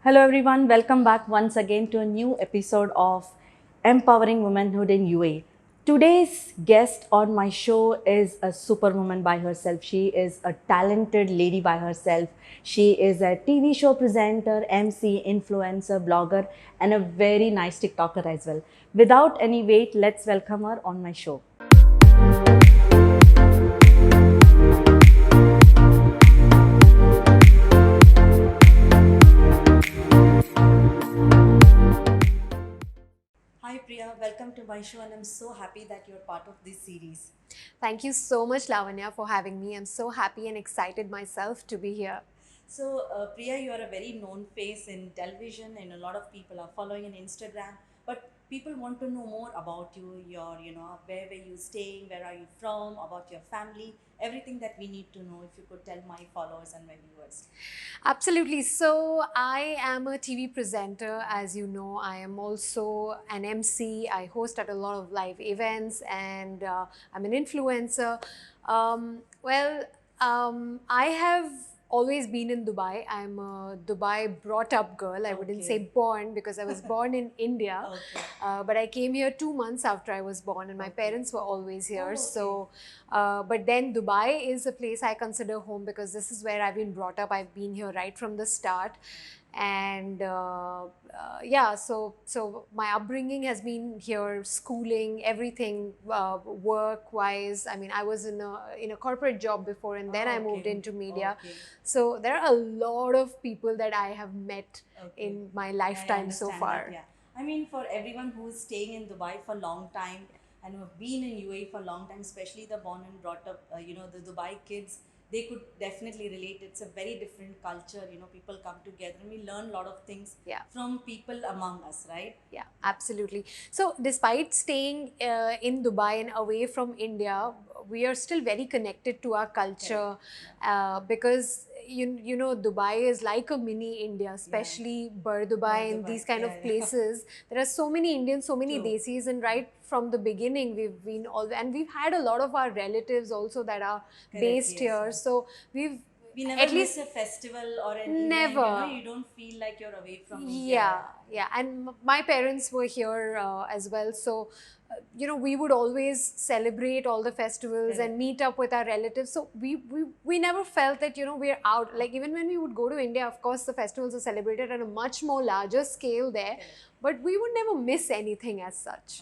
Hello everyone, welcome back once again to a new episode of Empowering Womanhood in UAE. Today's guest on my show is a superwoman by herself. She is a talented lady by herself. She is a TV show presenter, MC, influencer, blogger, and a very nice TikToker as well. Without any wait, let's welcome her on my show. Hi Priya, welcome to my show, and I'm so happy that you're part of this series. Thank you so much, Lavanya, for having me. I'm so happy and excited myself to be here. So, Priya, you are a very known face in television, and a lot of people are following on Instagram. But people want to know more about you. Where were you staying? Where are you from? About your family, everything that we need to know. If you could tell my followers and my viewers. Absolutely. So, I am a TV presenter. As you know, I am also an MC. I host at a lot of live events, and I'm an influencer. I have always been in Dubai. I'm a Dubai brought up girl. I wouldn't say born because I was born in India. But I came here 2 months after I was born, and my parents were always here. But then Dubai is a place I consider home because this is where I've been brought up. I've been here right from the start. And so my upbringing has been here, schooling, everything, work wise. I mean, I was in a corporate job before, and then I moved into media. So there are a lot of people that I have met in my lifetime so far. I mean, for everyone who's staying in Dubai for a long time and who have been in UAE for a long time, especially the born and brought up, the Dubai kids, they could definitely relate. It's a very different culture. People come together and we learn a lot of things from people among us, right? Yeah, absolutely. So despite staying in Dubai and away from India, we are still very connected to our culture because you know Dubai is like a mini India, especially Bur Dubai and these kind of places. There are so many Indians, so many Desis, and right from the beginning we've been all, and we've had a lot of our relatives also that are based here. So we never at least a festival or an never event, you don't feel like you're away from India. Yeah, and my parents were here as well, so we would always celebrate all the festivals and meet up with our relatives. So we never felt that we're out. Like even when we would go to India, of course the festivals are celebrated at a much more larger scale there, but we would never miss anything as such.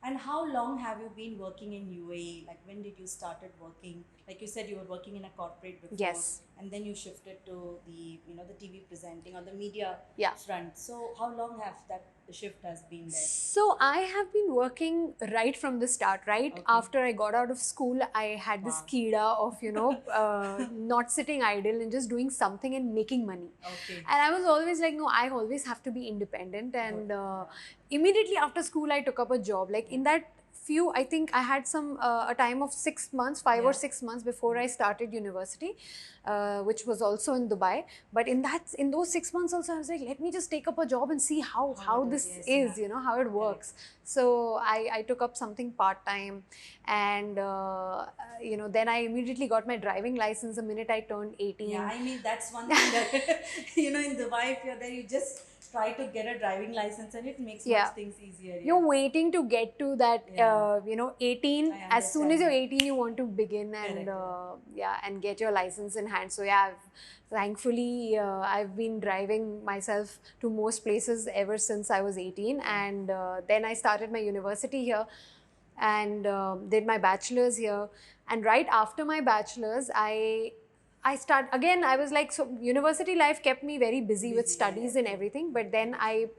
And how long have you been working in UAE? Like when did you started working? Like you said, you were working in a corporate before. Yes. And then you shifted to the TV presenting or the media front. So how long have that shift has been there? So I have been working right from the start, right? After I got out of school, I had this kida of, not sitting idle and just doing something and making money. And I was always like, no, I always have to be independent. And immediately after school, I took up a job. Like in that I think I had a time of 6 months, 5 or 6 months before I started university, which was also in Dubai. But in those 6 months also, I was like, let me just take up a job and see how this is, how it works. So I took up something part-time, and then I immediately got my driving license the minute I turned 18. Yeah, I mean, that's one thing that, in Dubai, if you're there, you just try to get a driving license and it makes much things easier. You're waiting to get to that, 18. As soon as you're 18, you want to begin and and get your license in hand. So thankfully, I've been driving myself to most places ever since I was 18. And then I started my university here and did my bachelor's here. And right after my bachelor's, I was like, so university life kept me very busy with studies and everything, but then I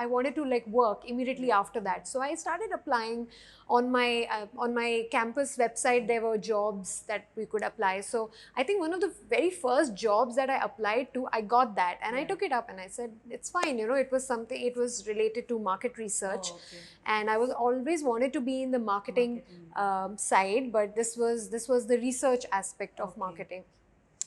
wanted to like work immediately after that. So I started applying on my campus website. There were jobs that we could apply. So I think one of the very first jobs that I applied to, I got that, and I took it up and I said, it's fine. It was related to market research. And I was always wanted to be in the marketing side, but this was the research aspect of marketing.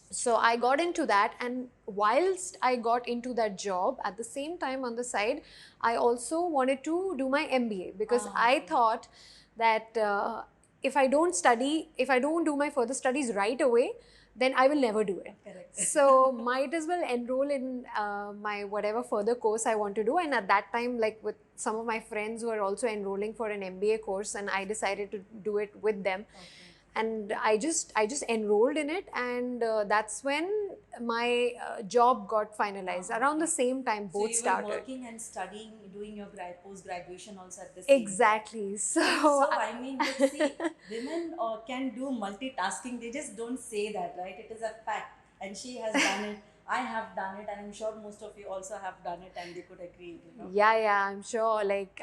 So I got into that, and whilst I got into that job, at the same time on the side, I also wanted to do my MBA because I thought that if I don't do my further studies right away, then I will never do it. Correct. So might as well enroll in my whatever further course I want to do. And at that time, like with some of my friends who were also enrolling for an MBA course, and I decided to do it with them. Okay. And I just enrolled in it, and that's when my job got finalized. Around the same time, both So you started. were working and studying, doing your post graduation also at the same Exactly. So, So I mean, but see, women can do multitasking. They just don't say that, right? It is a fact, and she has done it. I have done it, and I'm sure most of you also have done it, and they could agree. yeah, I'm sure. Like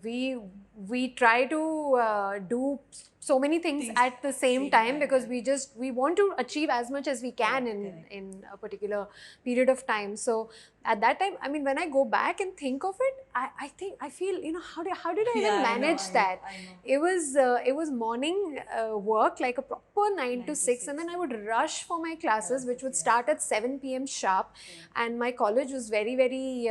we try to do so many things at the same time, because we want to achieve as much as we can in a particular period of time. So at that time, I mean, when I go back and think of it, I feel, how did I even manage that? It was morning work, like a proper 9 to 6, and then I would rush for my classes, which would start at 7 p.m. sharp, and my college was very, very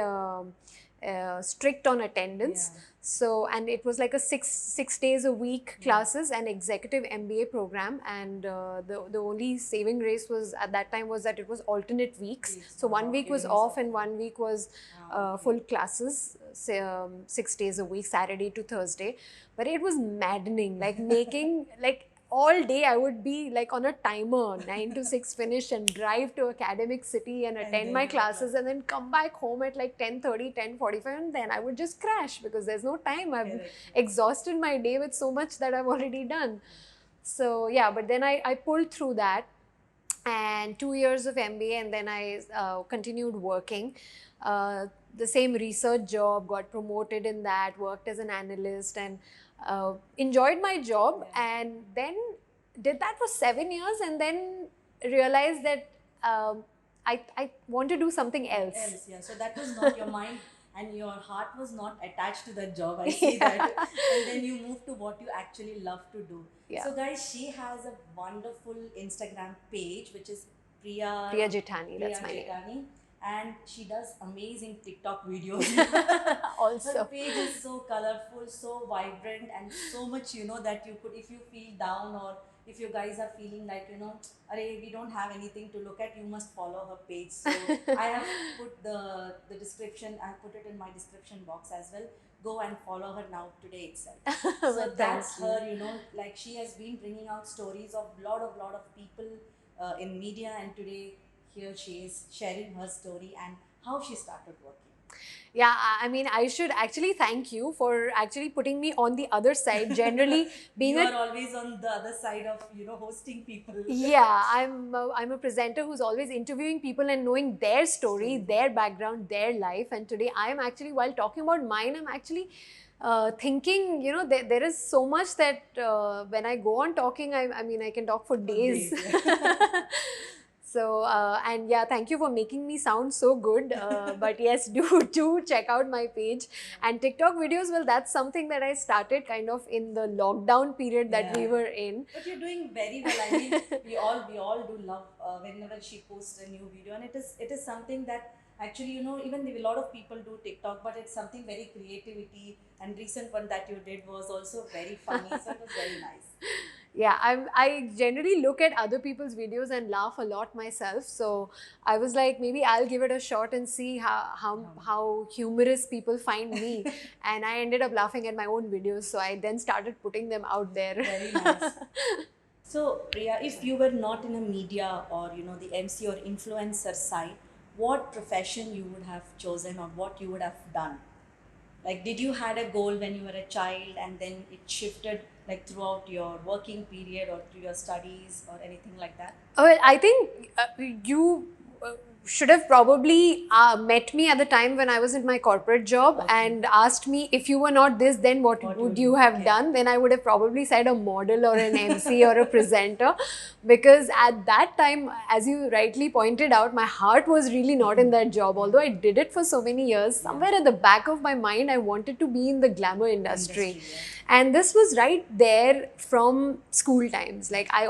strict on attendance. So, and it was like a six days a week classes and executive MBA program, and the only saving grace was at that time was that it was alternate weeks. So 1 week was off and 1 week was full classes, 6 days a week, Saturday to Thursday. But it was maddening, like making like all day I would be like on a timer, 9 to 6 finish, and drive to academic city and attend my classes, and then come back home at like 10:30, 10:45, and then I would just crash because there's no time. I've exhausted my day with so much that I've already done. So yeah, but then I pulled through that, and 2 years of MBA, and then I continued working. The same research job, got promoted in that, worked as an analyst, and enjoyed my job, and then did that for 7 years, and then realized that I want to do something else. Yeah, so that was not your mind, and your heart was not attached to that job. I see that. And then you moved to what you actually love to do. Yeah. So guys, she has a wonderful Instagram page, which is Priya Jethani, that's my name. And she does amazing TikTok videos. Also. Her page is so colorful, so vibrant, and so much, that you could, if you feel down, or if you guys are feeling like, we don't have anything to look at, you must follow her page. So I have put the description, I put it in my description box as well. Go and follow her now today itself. So that's her, like she has been bringing out stories of lot of people in media, and today here she is sharing her story and how she started working. Yeah, I mean, I should actually thank you for actually putting me on the other side. Generally, being you are always on the other side of and today I am actually, while talking about mine, I'm actually thinking, there is so much that when I go on talking, I mean, I can talk for days. So, and yeah, thank you for making me sound so good. But yes, do check out my page. And TikTok videos, well, that's something that I started kind of in the lockdown period that we were in. But you're doing very well. I mean, we all do love whenever she posts a new video, and it is something that actually, even a lot of people do TikTok, but it's something very creativity. And recent one that you did was also very funny, so it was very nice. Yeah, I generally look at other people's videos and laugh a lot myself. So I was like, maybe I'll give it a shot and see how humorous people find me. And I ended up laughing at my own videos. So I then started putting them out there. Very nice. So Priya, if you were not in a media or the MC or influencer side, what profession you would have chosen or what you would have done? Like, did you had a goal when you were a child and then it shifted like throughout your working period or through your studies or anything like that? Well, I think you should have probably met me at the time when I was in my corporate job and asked me, if you were not this, then what would you have done? Then I would have probably said a model or an MC or a presenter, because at that time, as you rightly pointed out, my heart was really not in that job. Although I did it for so many years, somewhere at the back of my mind, I wanted to be in the glamour industry. And this was right there from school times. Like I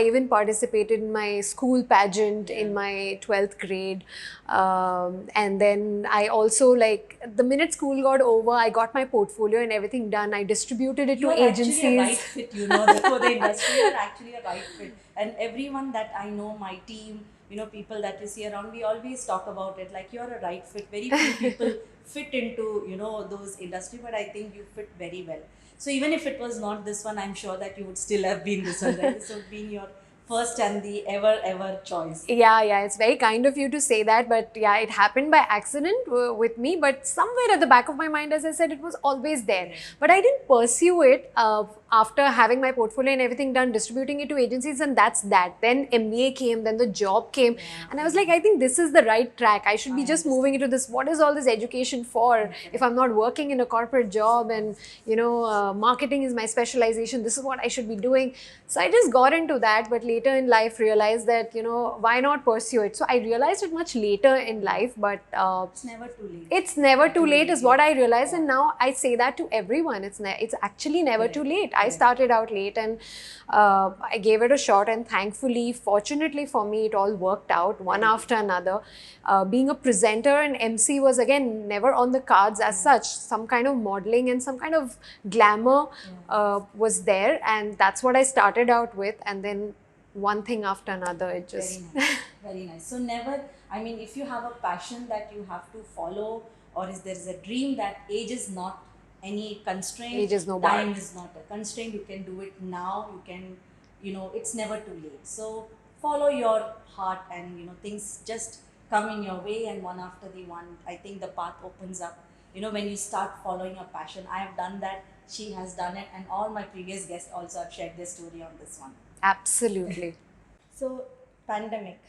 even participated in my school pageant in my 12th 12th grade. And then I also, like, the minute school got over, I got my portfolio and everything done. I distributed it You to are actually a right agencies. fit, for the industry. You are actually a right fit. And everyone that I know, my team, people that you see around, we always talk about it. Like, you're a right fit. Very few people fit into, those industry, but I think you fit very well. So even if it was not this one, I'm sure that you would still have been this one, right? So being your first and the ever choice. Yeah, it's very kind of you to say that, but yeah, it happened by accident with me. But somewhere at the back of my mind, as I said, it was always there. Yeah. But I didn't pursue it after having my portfolio and everything done, distributing it to agencies, and that's that. Then MBA came, then the job came, Yeah, and I was like, I think this is the right track. I should be I just moving into this. What is all this education for? If I'm not working in a corporate job and marketing is my specialization, this is what I should be doing. So I just got into that, but later in life realized that why not pursue it. So I realized it much later in life, but It's never too late. it's never too late is what I realized, and now I say that to everyone. It's actually never too late. I started out late, and I gave it a shot, and thankfully, fortunately for me, it all worked out one after another. Being a presenter and MC was again never on the cards as such. Some kind of modeling and some kind of glamour was there, and that's what I started out with, and then one thing after another, it just Very nice. Very nice. So never, if you have a passion that you have to follow, or is there is a dream, that age is not any constraint. Age is no bar. Time is not a constraint. You can do it now. You can, it's never too late. So follow your heart, and things just come in your way, and one after the one, I think the path opens up. When you start following your passion. I have done that. She has done it, and all my previous guests also have shared their story on this one. absolutely. So, pandemic,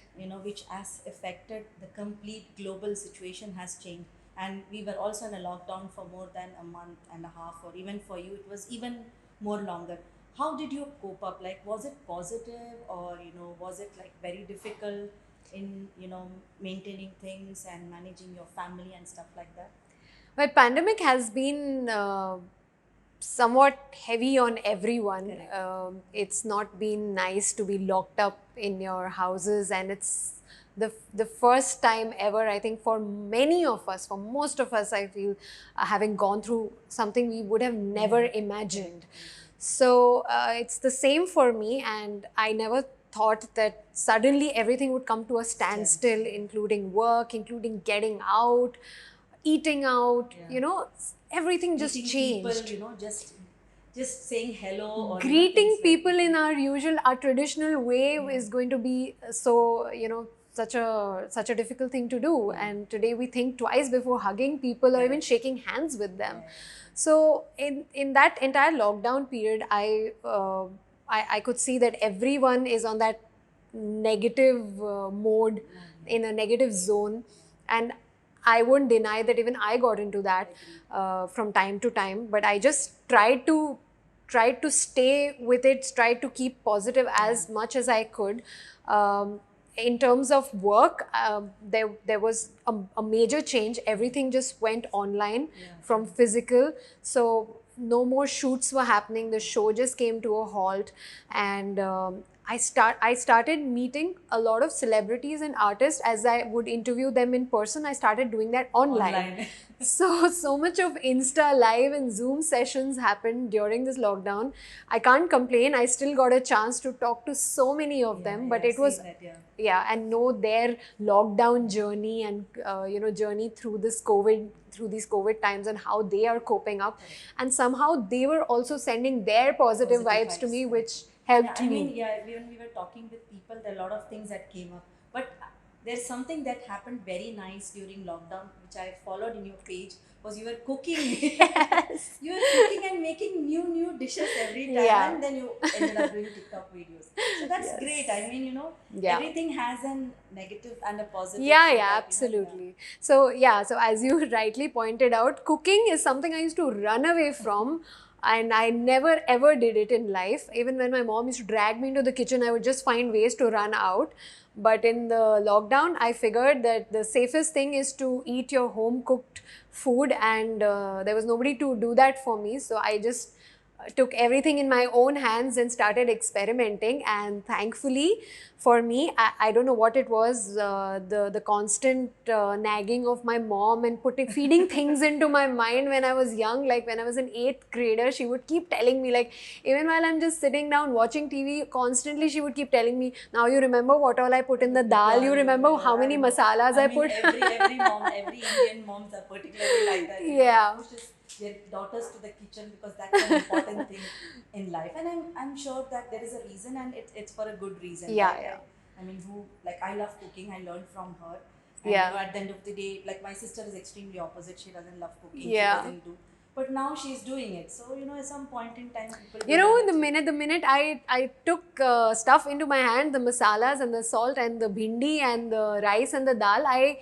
which has affected the complete global situation, has changed. And we were also in a lockdown for more than a month and a half, or even for you, it was even more longer. How did you cope up? Like, was it positive, or, was it like very difficult in, maintaining things and managing your family and stuff like that? But pandemic has been somewhat heavy on everyone. It's not been nice to be locked up in your houses, and it's the first time ever, I think, for many of us, for most of us, I feel, having gone through something we would have never imagined. So it's the same for me, and I never thought that suddenly everything would come to a standstill, including work, including getting out, eating out, everything just Meeting changed. people, just saying hello, or Greeting things like people that. in our traditional way is going to be so, such a difficult thing to do. And today we think twice before hugging people or even shaking hands with them. So in that entire lockdown period, I could see that everyone is on that negative mode, in a negative zone, and I won't deny that even I got into that from time to time. But I just tried to stay with it, tried to keep positive as much as I could. In terms of work, there was a major change. Everything just went online from physical. So no more shoots were happening. The show just came to a halt, and I started meeting a lot of celebrities and artists. As I would interview them in person, I started doing that online. So much of Insta Live and Zoom sessions happened during this lockdown. I can't complain. I still got a chance to talk to so many of them, but it was and know their lockdown journey, and journey through these COVID times, and how they are coping up. And somehow they were also sending their positive vibes to me, which helped me. When we were talking with people, there are a lot of things that came up. But there's something that happened very nice during lockdown, which I followed in your page, was you were cooking. Yes. You were cooking and making new dishes every time, and then you ended up doing TikTok videos. So that's great. I mean, everything has a negative and a positive. Absolutely. So as you rightly pointed out, cooking is something I used to run away from. And I never ever did it in life. Even when my mom used to drag me into the kitchen, I would just find ways to run out. But in the lockdown, I figured that the safest thing is to eat your home cooked food, and there was nobody to do that for me. So I just took everything in my own hands and started experimenting. And thankfully for me, I don't know what it was, the constant nagging of my mom and feeding things into my mind when I was young. Like when I was an 8th grader, she would keep telling me, like even while I'm just sitting down watching TV, constantly she would keep telling me, now you remember what all I put in the dal, you remember how many masalas I put. Every mom, every Indian moms are particularly like that. Yeah. Pushes their daughters to the kitchen because that's an important thing in life. And I'm sure that there is a reason, and it's for a good reason. Yeah, right? yeah. I mean, I love cooking. I learned from her. And Yeah. at the end of the day, like my sister is extremely opposite. She doesn't love cooking. Yeah. She doesn't do. But now she's doing it. So, at some point in time, people You do know, love the minute I took stuff into my hand, the masalas and the salt and the bhindi and the rice and the dal, I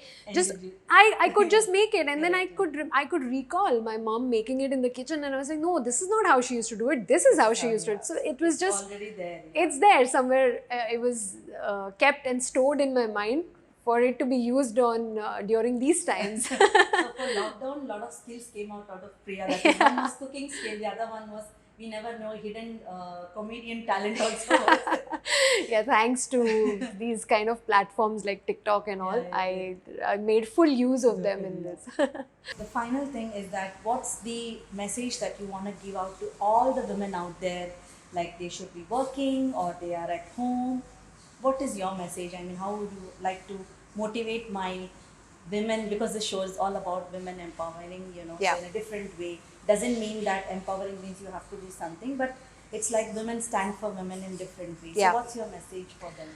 could just make it, and then I could recall my mom making it in the kitchen, and I was like, no, this is not how she used to do it. This is how she used to do it. So it was just already there. it's there somewhere. It was kept and stored in my mind for it to be used on during these times. So for lockdown, a lot of skills came out of Priya. That is, one was cooking skill, the other one was, we never know, hidden comedian talent also. Yeah, thanks to these kind of platforms like TikTok and all, I made full use of them in this. The final thing is that what's the message that you want to give out to all the women out there, like they should be working or they are at home? What is your message? I mean, how would you like to motivate my women, because the show is all about women empowering, Yeah. so in a different way. Doesn't mean that empowering means you have to do something, but it's like women stand for women in different ways. Yeah. So what's your message for them?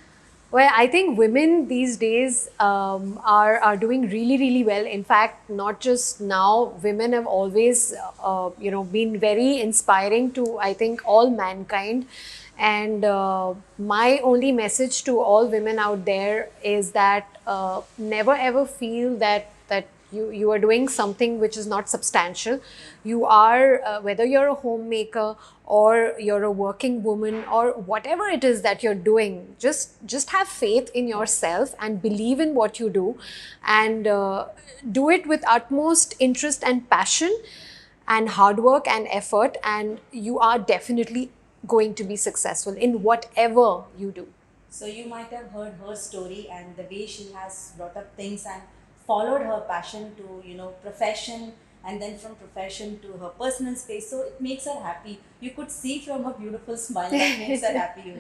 Well, I think women these days are doing really, really well. In fact, not just now, women have always been very inspiring to, I think, all mankind. And my only message to all women out there is that never ever feel that you are doing something which is not substantial. You are, whether you're a homemaker or you're a working woman or whatever it is that you're doing, just have faith in yourself and believe in what you do, and do it with utmost interest and passion and hard work and effort, and you are definitely going to be successful in whatever you do. So you might have heard her story and the way she has brought up things and followed her passion to, profession, and then from profession to her personal space. So it makes her happy. You could see from her beautiful smile that makes her happy.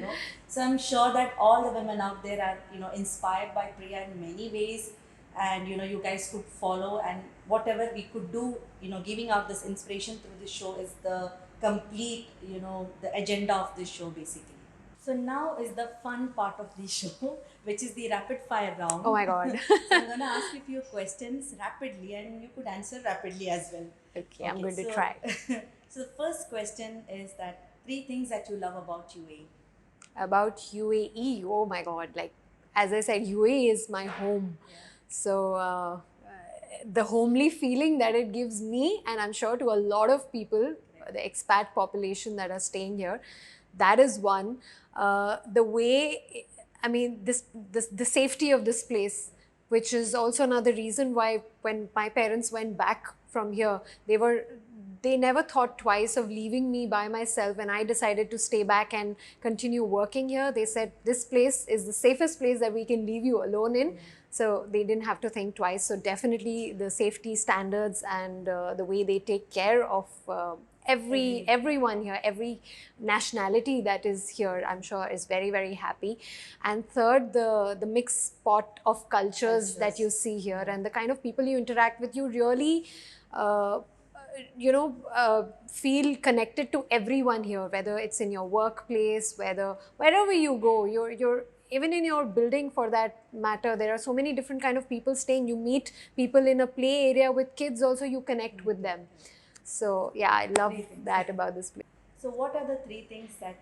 So I'm sure that all the women out there are, inspired by Priya in many ways. And, you guys could follow, and whatever we could do, giving out this inspiration through this show is the complete, the agenda of this show basically. So now is the fun part of the show, which is the rapid fire round. Oh my God. So I'm going to ask you a few questions rapidly, and you could answer rapidly as well. Okay, I'm going to try. So the first question is that 3 things that you love about UAE. About UAE, oh my God, like as I said, UAE is my home. Yeah. So the homely feeling that it gives me, and I'm sure to a lot of people, the expat population that are staying here, that is one. The way, I mean, the safety of this place, which is also another reason why when my parents went back from here, they never thought twice of leaving me by myself. When I decided to stay back and continue working here, they said, this place is the safest place that we can leave you alone in. So they didn't have to think twice. So definitely the safety standards and the way they take care of everyone here, every nationality that is here, I'm sure is very, very happy. And third, the mixed pot of cultures that you see here, and the kind of people you interact with, you really feel connected to everyone here, whether it's in your workplace, wherever you go, you're even in your building for that matter, there are so many different kind of people staying. You meet people in a play area with kids also, you connect with them. So yeah, I love that about this place. So what are the 3 things that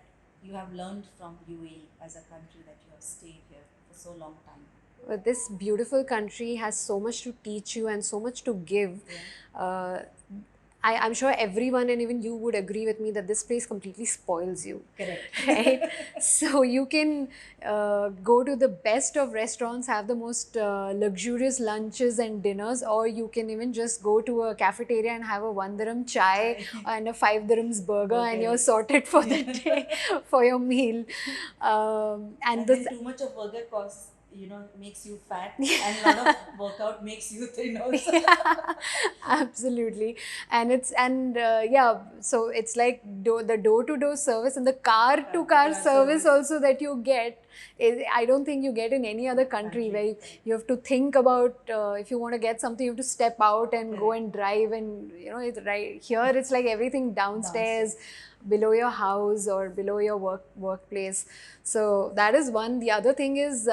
you have learned from UAE as a country that you have stayed here for so long time? Well, this beautiful country has so much to teach you and so much to give. I'm sure everyone and even you would agree with me that this place completely spoils you. Correct. Right? So you can go to the best of restaurants, have the most luxurious lunches and dinners, or you can even just go to a cafeteria and have a 1 dirham chai and a 5 dirhams burger, and you're sorted for the day for your meal. And then too much of burger costs, makes you fat, and a lot of workout makes you thin also. Yeah, absolutely. And so it's like the door-to-door service and the car-to-car service also that you get. I don't think you get in any other country where you have to think about if you want to get something, you have to step out and go and drive, and it's right here. It's like everything downstairs, below your house or below your workplace. So that is one. The other thing is.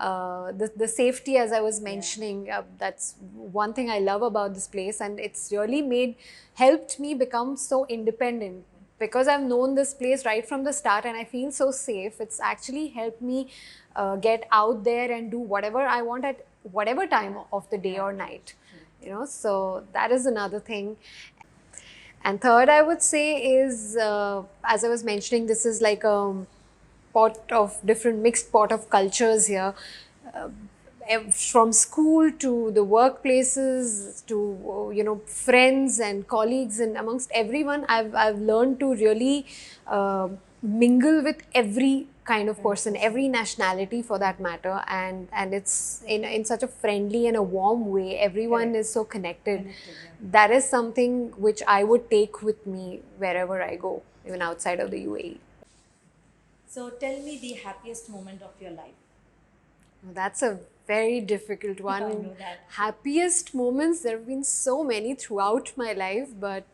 The safety, as I was mentioning, that's one thing I love about this place, and it's really helped me become so independent, because I've known this place right from the start and I feel so safe. It's actually helped me get out there and do whatever I want at whatever time of the day or night, so that is another thing. And third, I would say is, as I was mentioning, this is like a mixed pot of cultures here. Uh, from school to the workplaces to friends and colleagues, and amongst everyone, I've learned to really mingle with every kind of person, every nationality for that matter, and it's in such a friendly and a warm way. Everyone is so connected. That is something which I would take with me wherever I go, even outside of the UAE. So tell me the happiest moment of your life. That's a very difficult one. I know that. Happiest moments, there have been so many throughout my life, but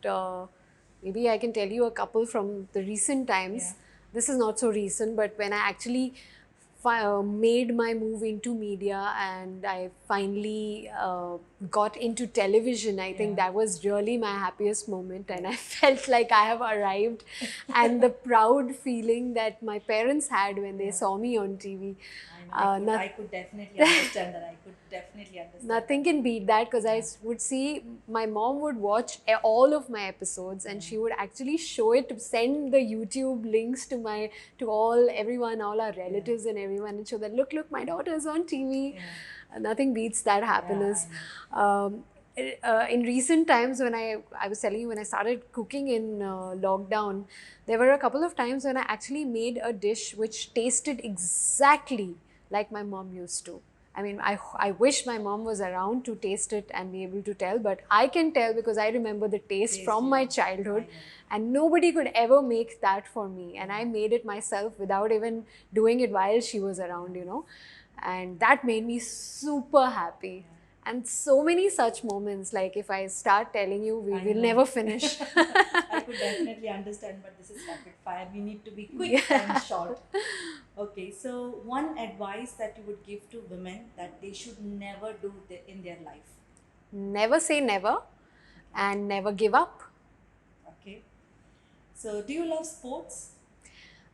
maybe I can tell you a couple from the recent times. Yeah. This is not so recent, but when I actually made my move into media and I finally got into television, I think that was really my happiest moment, and I felt like I have arrived. And the proud feeling that my parents had when they saw me on TV. I could definitely understand that. I could definitely understand. Nothing can beat that, because I would see my mom would watch all of my episodes, and she would actually show it, send the YouTube links to everyone, all our relatives and everyone, and show that look, my daughter's on TV. Nothing beats that happiness. In recent times, when I was telling you, when I started cooking in lockdown, there were a couple of times when I actually made a dish which tasted exactly like my mom used to. I mean, I wish my mom was around to taste it and be able to tell, but I can tell because I remember the taste from my childhood, and nobody could ever make that for me. And I made it myself without even doing it while she was around, and that made me super happy. And so many such moments, like if I start telling you, we will never finish. I could definitely understand, but this is rapid fire. We need to be quick and short. Okay, so one advice that you would give to women that they should never do in their life. Never say never, and never give up. Okay. So do you love sports?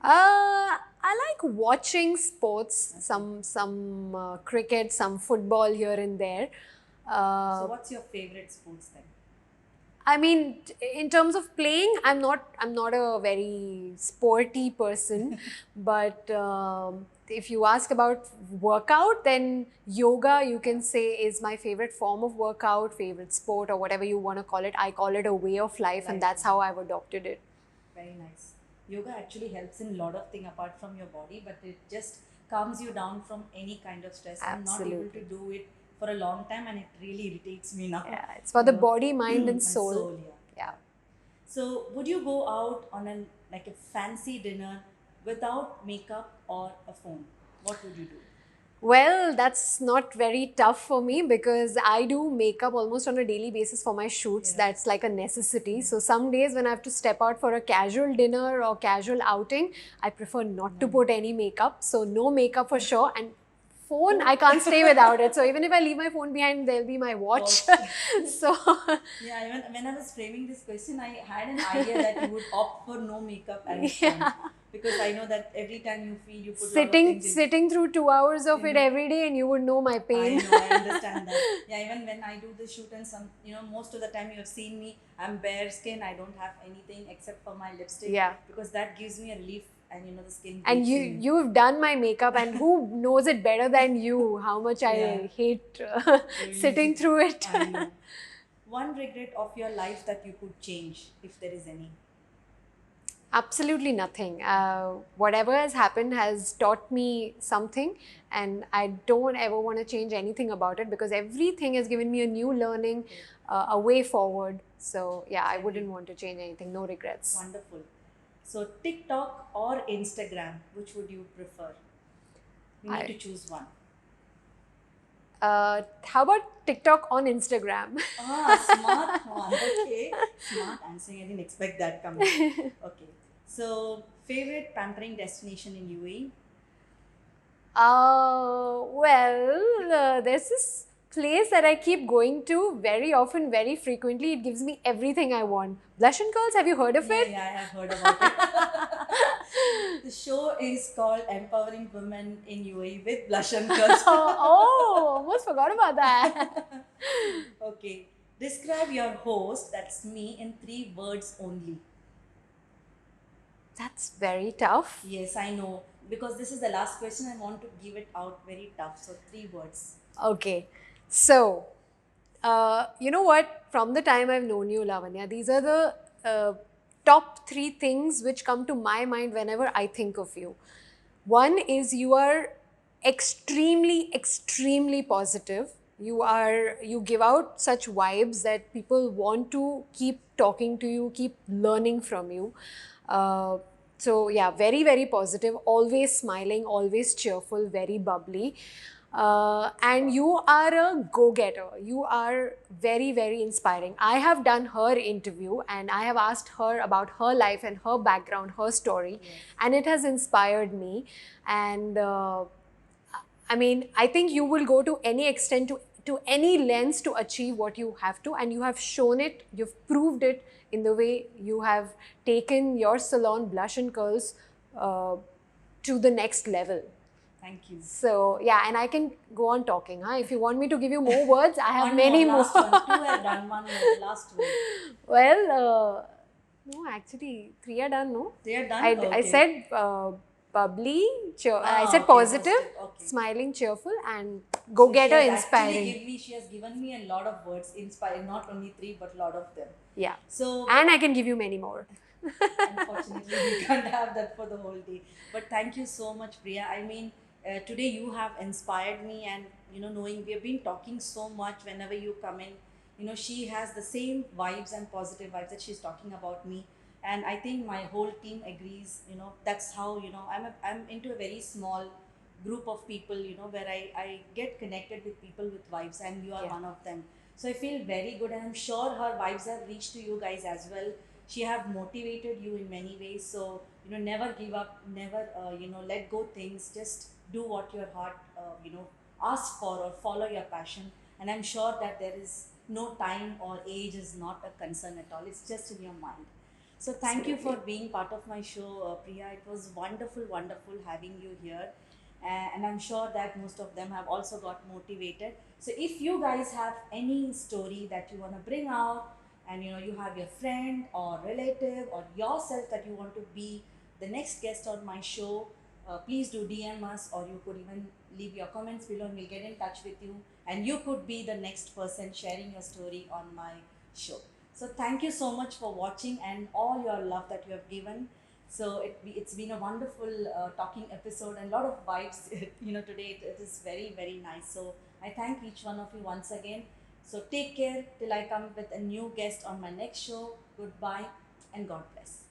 I like watching sports, some cricket, some football here and there. So what's your favorite sports then? I mean, in terms of playing, I'm not a very sporty person, but if you ask about workout, then yoga, you can say, is my favorite form of workout, favorite sport, or whatever you want to call it. I call it a way of life, and that's how I've adopted it. Very nice. Yoga actually helps in a lot of things apart from your body, but it just calms you down from any kind of stress. Absolutely. I'm not able to do it for a long time, and it really irritates me now. Yeah, it's for the body, mind, and soul. Yeah. So would you go out on a fancy dinner without makeup or a phone? What would you do? Well, that's not very tough for me, because I do makeup almost on a daily basis for my shoots. That's like a necessity. So some days when I have to step out for a casual dinner or casual outing, I prefer not to put any makeup. So no makeup for sure, and phone, I can't stay without it. So even if I leave my phone behind, there'll be my watch. So yeah, even when I was framing this question, I had an idea that you would opt for no makeup and phone. Because I know that every time you feel you put a lot of things in. sitting through 2 hours of it every day, and you would know my pain. I know, I understand that. Yeah, even when I do the shoot and some, most of the time you have seen me, I'm bare skin. I don't have anything except for my lipstick. Yeah. Because that gives me a relief, and the skin. And you've done my makeup, and who knows it better than you? How much I hate sitting through it. I know. One regret of your life that you could change, if there is any. Absolutely nothing. Whatever has happened has taught me something, and I don't ever want to change anything about it, because everything has given me a new learning, a way forward. So yeah, I wouldn't want to change anything. No regrets. Wonderful. So TikTok or Instagram, which would you prefer? You need to choose one. How about TikTok on Instagram? Smart one. Okay. Smart answering. I didn't expect that coming. Okay. So, favorite pampering destination in UAE? There's this place that I keep going to very often, very frequently. It gives me everything I want. Blushncurls, have you heard of it? Yeah, I have heard about it. The show is called Empowering Women in UAE with Blushncurls. Almost forgot about that. Okay. Describe your host, that's me, in 3 words only. That's very tough. Yes, I know. Because this is the last question, I want to give it out very tough. So 3 words. Okay. So, you know what? From the time I've known you, Lavanya, these are the top 3 things which come to my mind whenever I think of you. One is you are extremely, extremely positive. You give out such vibes that people want to keep talking to you, keep learning from you. So yeah, very, very positive, always smiling, always cheerful, very bubbly. And you are a go-getter. You are very, very inspiring. I have done her interview, and I have asked her about her life and her background, her story, and it has inspired me. And I mean, I think you will go to any extent, to any lengths to achieve what you have to, and you have shown it, you've proved it in the way you have taken your salon Blush and Curls to the next level. Thank you. So yeah, and I can go on talking. If you want me to give you more words, I have many more. Last one. 2 are done, 1 more, the last one. Well, no, actually 3 are done, no? 3 are done? I said bubbly, I said positive, smiling, cheerful, and go-getter, inspiring. She has given me a lot of words, inspiring, not only 3 but a lot of them. Yeah. So, and I can give you many more. Unfortunately, we can't have that for the whole day. But thank you so much, Priya. I mean, today you have inspired me, and knowing we have been talking so much whenever you come in, she has the same vibes and positive vibes that she's talking about me. And I think my whole team agrees, that's how, I'm into a very small group of people, where I get connected with people with vibes, and you are one of them. So I feel very good, and I'm sure her vibes have reached to you guys as well. She have motivated you in many ways. So, never give up, never, let go things. Just do what your heart, ask for, or follow your passion. And I'm sure that there is no time or age is not a concern at all. It's just in your mind. So thank you for being part of my show, Priya. It was wonderful, wonderful having you here. And I'm sure that most of them have also got motivated. So if you guys have any story that you want to bring out, and you have your friend or relative or yourself that you want to be the next guest on my show, please do DM us, or you could even leave your comments below, and we'll get in touch with you, and you could be the next person sharing your story on my show. So thank you so much for watching and all your love that you have given. So it's been a wonderful talking episode, and a lot of vibes today. It is very, very nice. So I thank each one of you once again. So take care till I come with a new guest on my next show. Goodbye and God bless.